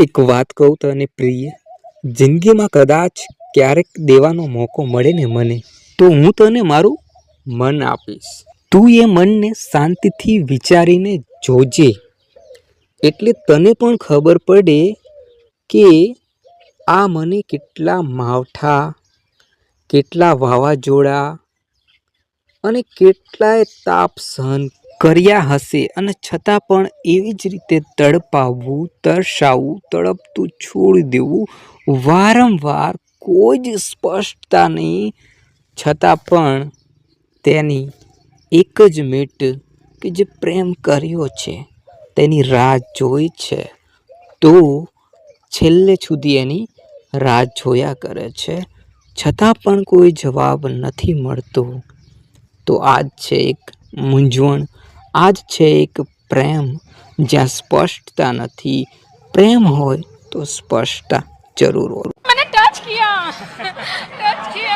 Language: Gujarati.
એક વાત કહું તને પ્રિય, જિંદગીમાં કદાચ ક્યારેક દેવાનો મોકો મળે ને મને, તો હું તને મારું મન આપીશ. તું એ મનને શાંતિથી વિચારીને જોજે, એટલે તને પણ ખબર પડે કે આ મને કેટલા માવઠા, કેટલા વાવાઝોડા અને કેટલાય તાપ સહન કર્યા હશે, અને છતાં પણ એવી જ રીતે તડપાવવું, તરસાવવું, તડપતું છોડી દેવું, વારંવાર કોઈ જ સ્પષ્ટતા નહીં, છતાં પણ તેની એક જ મિનિટ કે જે પ્રેમ કર્યો છે તેની રાહ જોઈ છે, તો છેલ્લે સુધી એની રાહ જોયા કરે છે, છતાં પણ કોઈ જવાબ નથી મળતો. તો આજ છે એક મૂંઝવણ, આજ છે એક પ્રેમ જ્યાં સ્પષ્ટતા નથી. પ્રેમ હોય તો સ્પષ્ટતા જરૂર હોય. मैंने टच किया